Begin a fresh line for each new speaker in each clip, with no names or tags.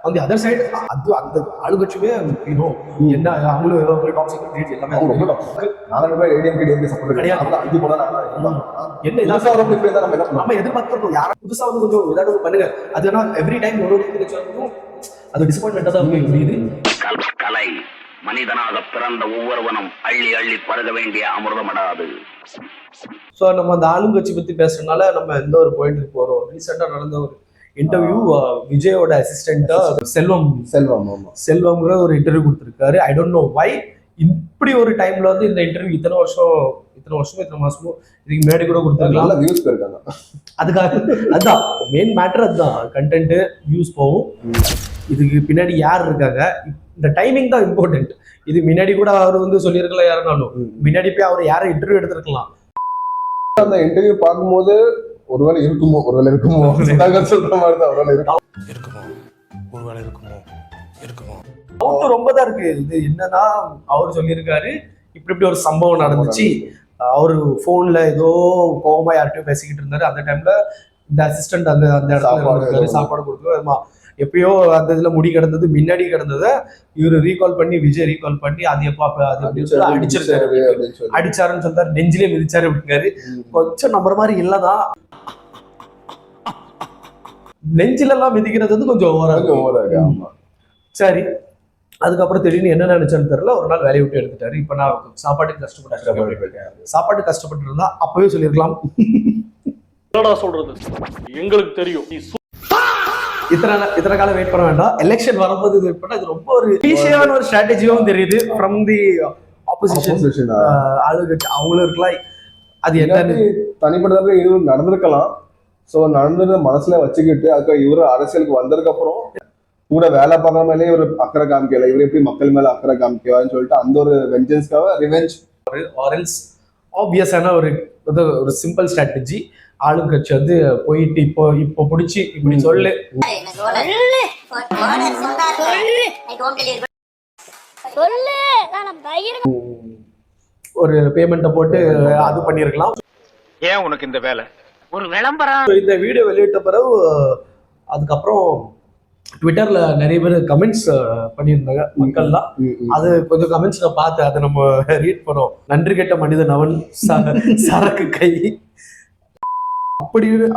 On the other side அது அந்த ஆளுங்கட்சியுமே என்ன அவங்களும் ஏதோ ஒரு டாக்ஸிக் ட்ரீட் எல்லாமே
அவங்க ரொம்ப டாக்ஸிக். நாங்க போய் ஏடிஎம்கே சப்போர்ட்
கிடையாது.
அஞ்சு போனா
என்ன இதாக நம்ம எதிர்பார்க்கிறோம் யாரும் புதுசா வந்து கொஞ்சம் ஏதாவது பண்ணுங்க. அது ஏன்னா எவ்ரி டைம் ஒரு அது டிசப்பாயின்மெண்டா தான் முடியுது.
கலை மனிதனாக பிறந்த ஒவ்வொருவனும் அள்ளி அள்ளி பருக வேண்டிய அமிர்தமடாது.
ஸோ நம்ம அந்த ஆளுங்கட்சி பத்தி பேசுறதுனால நம்ம எந்த ஒரு பாயிண்ட்டுக்கு போறோம். ரீசெண்டா நடந்த ஒரு இன்டர்வியூ விஜயோட அசிஸ்டண்டா செல்வம்ங்கிற ஒரு இன்டர்வியூ கொடுத்துருக்காரு. ஐ டோன்ட் நோ வை இப்படி ஒரு டைம்ல வந்து இந்த இன்டர்வியூ இத்தனை மாசமோ இதுக்கு முன்னாடி கூட கொடுத்துருக்காங்க. அதுக்காக அதுதான் மெயின் மேட்டர், அதுதான் கண்டென்ட் வியூஸ் போகும். இதுக்கு பின்னாடி யார் இருக்காங்க, இந்த டைமிங் தான் இம்பார்ட்டன்ட். இது முன்னாடி கூட அவர் வந்து சொல்லியிருக்கலாம், யாருனாலும் முன்னாடி போய் அவர் யாரை இன்டர்வியூ எடுத்திருக்கலாம்.
அந்த இன்டர்வியூ பார்க்கும்போது ஒருவேளை இருக்குமோ சொல்ற மாதிரி தான் ஒருவேளை இருக்குமோ
ரொம்ப தான் இருக்கு. இது என்னன்னா அவர் சொல்லியிருக்காரு இப்படி ஒரு சம்பவம் நடந்துச்சு. அவரு போன்ல ஏதோ கோபமா யார்கிட்டயும் பேசிக்கிட்டு இருந்தாரு. அந்த டைம்ல இந்த அசிஸ்டன்ட் அந்த இடத்துல சாப்பாடு கொடுத்து எப்பயோ அந்த இதுல முடி கிடந்தது முன்னாடி கிடந்தத இவரு விஜய் ரீகால் பண்ணி அது எப்ப அது அடிச்சாருன்னு சொல்றாரு, நெஞ்சிலே மிதிச்சாரு அப்படிங்காரு. கொஞ்சம் நம்புற மாதிரி இல்லதான். நெஞ்சில எல்லாம் மிதிக்கிறது வந்து கொஞ்சம் ஓவரா. சரி, அதுக்கப்புறம் திடீர்னு என்ன நினைச்சான்னு தெரியல, ஒரு நாள் வேலையை விட்டு எடுத்துட்டாரு. இப்ப நான் சாப்பாட்டுக்கு கஷ்டப்பட்டு இருந்தா அப்பவே சொல்லிருக்கலாம்.
சொல்றது எங்களுக்கு தெரியும்,
இத்தனை காலம் வெயிட் பண்ண வேண்டாம், எலெக்ஷன் வரும்போது வெயிட் பண்ண. இது ரொம்ப ஒரு ஈஸியான ஒரு ஸ்ட்ராட்டஜியும் தெரியுது ஃப்ரம் தி ஆப்போசிஷன் ஆளுங்கட்சி. அவங்களும் இருக்கலாம். அது என்னன்னு
தனிப்பட்ட இது நடந்திருக்கலாம். ஸோ நடந்தது மனசுல வச்சுக்கிட்டு அதுக்கு இவரு அரசியலுக்கு வந்ததுக்கு அப்புறம் கூட வேலை பார்க்குற மேலே இவர் அக்கறை காமிக்கல, இவர் எப்படி மக்கள் மேல அக்கறை காமிக்கவான்னு சொல்லிட்டு அந்த ஒரு வெஞ்சன்ஸ்க்காக ரிவெஞ்ச்
ஆர்எல்ஸ் ஆப்வியஸான ஒரு சிம்பிள் ஸ்ட்ராட்டஜி. ஆளுங்கட்சி வந்து போயிட்டு இப்போ பிடிச்சி இப்படி சொல்லு ஒரு பேமெண்ட்டை போட்டு அது பண்ணிருக்கலாம்.
ஏன் உனக்கு இந்த வேலை ஒரு விளம்பரம்?
இந்த வீடியோ வெளியிட்ட பிறகு அதுக்கப்புறம் ட்விட்டர்ல நிறைய பேர் கமெண்ட்ஸ் பண்ணியிருந்தாங்க மக்கள்லாம். அது கொஞ்சம் கமெண்ட்ஸ் நான் பார்த்தேன், அதை நம்ம ரீட் பண்ணோம். நன்றி கெட்ட மனிதன் அவன் சரக்கு கை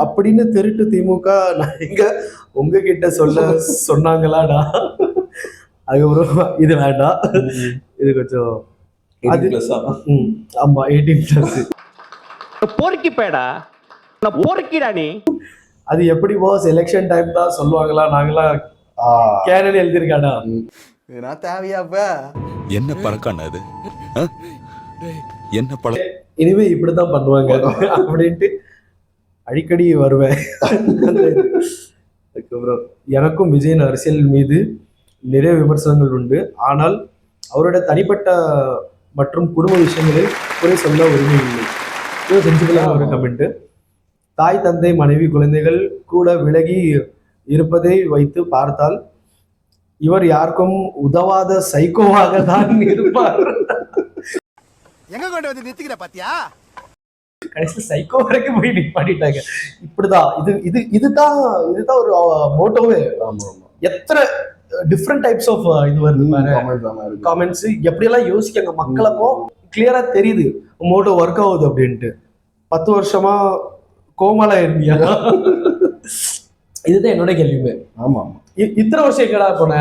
அப்படின்னு திருட்டு திமுக எங்க உங்ககிட்ட சொன்னாங்களாடா. அதுக்கப்புறம் இது வேண்டாம், இது கொஞ்சம் ஆமா 18+
போர்க்கி பேடா போர்க்கிடா நீ.
அது எப்படி போஸ் எலெக்ஷன் டைம் தான் சொல்லுவாங்களா, நாங்களா கேனல் எழுதிருக்காடா.
தேவையாப்ப என்ன பழக்கான அது என்ன பழ
இனிமே இப்படித்தான் பண்ணுவாங்க அப்படின்ட்டு அடிக்கடி வருவேன். அதுக்கப்புறம் எனக்கும் விஜயின் அரசியல் மீது நிறைய விமர்சனங்கள் உண்டு, ஆனால் அவரோட தனிப்பட்ட மற்றும் குடும்ப விஷயங்களில் குறை சொல்ல உரிமை இல்லை. இது சென்சிபிளான ஒரு கமெண்ட். தாய் தந்தை மனைவி குழந்தைகள் கூட விலகி இருப்பதை வைத்து பார்த்தால் இவர் யாருக்கும் உதவாத சைக்கோவாக தான் இருப்பார்.
எங்க கொண்டு வந்து நிறுத்திக்கிற பாத்தியா?
கடைசியில் சைக்கோ வரைக்கும் போய் நிப்பாட்டிட்டாங்க. இப்படிதான் இதுதான் ஒரு மோட்டோவே. எத்தனை டிஃப்ரெண்ட் டைப்ஸ் ஆஃப் இது வருது காமெண்ட்ஸ். எப்படியெல்லாம் யோசிக்காங்க மக்களுக்கோ கிளியரா தெரியுது மோட்டோ ஒர்க் ஆகுது அப்படின்ட்டு. 10 வருஷமா கோமால இருந்தியா? இதுதான் என்னோட கேள்வியுமே.
ஆமா,
இத்தனை வருஷம் எங்கடா போன?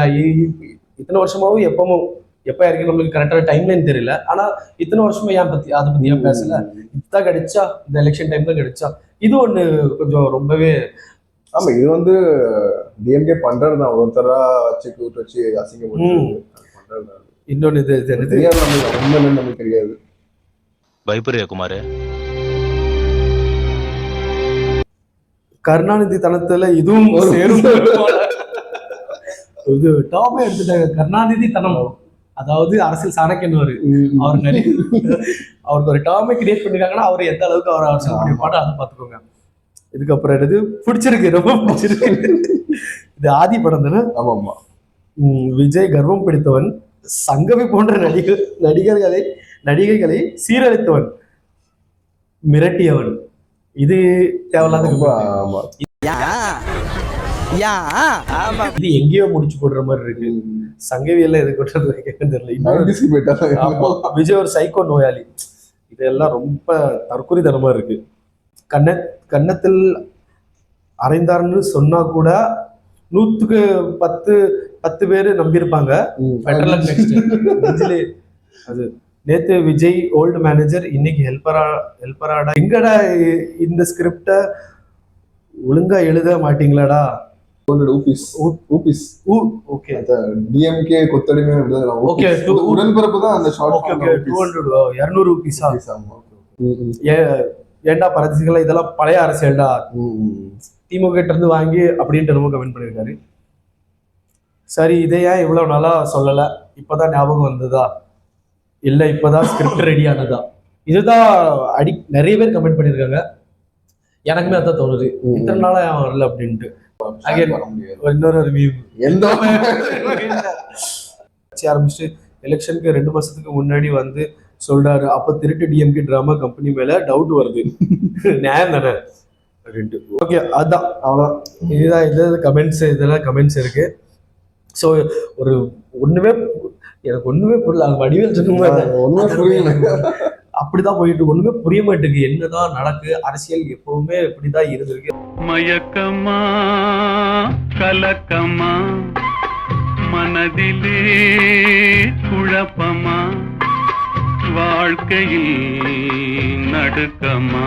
இத்தனை வருஷமாவும் எப்ப இருக்கு நம்மளுக்கு கரெக்டான டைம்லைன் தெரியல. ஆனா இத்தனை வருஷமா அதை பத்தி ஏன் பேசல? இதுதான் கிடைச்சா, இந்த எலெக்ஷன் டைம் தான் கிடைச்சா. இது ஒண்ணு கொஞ்சம் ரொம்பவே.
ஆமா, இது வந்து டிஎம்கே பண்றதுதான், ஒருத்தரா வச்சு அசிங்கம் பண்றது.
இன்னொன்னு இது
நமக்கு தெரியாது.
பயப்பரியா குமார்,
கருணாநிதி தனத்துல இதுவும் சேரும். இது டாமே எடுத்துட்டாங்க, கருணாநிதி தனம். அதாவது அரசியல் சாணக்கியன் அவர் நிறைய அவருக்கு ஒரு டாமே கிரியேட் பண்ணிருக்காங்கன்னா அவர் எந்த அளவுக்கு அவர் அரசியல் பண்ணிருப்பாரு அதை பார்த்துக்கோங்க. இதுக்கப்புறம் எடுத்து பிடிச்சிருக்கு, ரொம்ப பிடிச்சிருக்கு. இது ஆதி படம் தானே?
ஆமா.
விஜய் கர்வம் பிடித்தவன், சங்கவி போன்ற நடிகைகளை சீரழித்தவன், மிரட்டியவன். இது தேவையில்லாத. இது எங்கேயோ முடிச்சு போடுற மாதிரி இருக்கு. சங்கவியெல்லாம் எது கொண்டது வைக்கன்னு தெரியல. இன்னொரு
90s போயிட்டாங்க.
ஆமா, விஜய் ஒரு சைக்கோ நோயாளி. இதெல்லாம் ரொம்ப தற்கொலைத்தனமா இருக்கு. கன்னத்தில் அரைந்தார்னு சொன்னா கூட 100க்கு 10 பேரு நம்பியிருப்பாங்க. அது நேத்து விஜய் ஓல்டு மேனேஜர், இன்னைக்கு ஹெல்ப்பராடா. எங்கடா இந்த ஸ்கிரிப்ட ஒழுங்கா எழுத மாட்டீங்களாடா? ஓகே
டிஎம்கே கொத்தடிமை
ஓகே,
உடன்பிறப்பு தான் அந்த ஷார்ட்.
ஓகே 200 ரூபீஸா? ஏன்டா பரதேசிகளா, இதெல்லாம் பழைய அரசியல்டா, திமுக கிட்ட இருந்து வாங்கி அப்படின்ட்டு நம்ம கமெண்ட் பண்ணியிருக்காரு. சரி, இதை ஏன் இவ்வளவு நாளா சொல்லல, இப்பதான் ஞாபகம் வந்ததா, இல்ல இப்பதான் ஸ்கிரிப்ட் ரெடி ஆனதா? இதுதான் நிறைய பேர் கமெண்ட் பண்ணியிருக்காங்க. எனக்குமே அதான் தோணுது, இத்தனை நாளா ஏன் வரல அப்படின்ட்டு. இன்னொரு ரிவ்யூ ஆரம்பிச்சு எலெக்ஷனுக்கு 2 மாசத்துக்கு முன்னாடி வந்து சொல்றாரு. அப்ப திருட்டு டிஎம்கே டிராமா கம்பெனி மேல டவுட் வருது. நியாயம் தானே? ஓகே, அதான் அவ்வளோதான். இதுதான் இது கமெண்ட்ஸ், இதெல்லாம் கமெண்ட்ஸ் இருக்கு. ஸோ எனக்கு ஒண்ணுமே புரியல. அது வடிவேல் சொன்ன அப்படிதான் போயிட்டு ஒண்ணுமே புரிய மாட்டேங்குது. என்னதான் நடக்கு, அரசியல் எப்பவுமே இப்படிதான் இருந்திருக்கு.
மயக்கமா கலக்கமா மனதிலே குழப்பமா வாழ்க்கையில் நடுக்கமா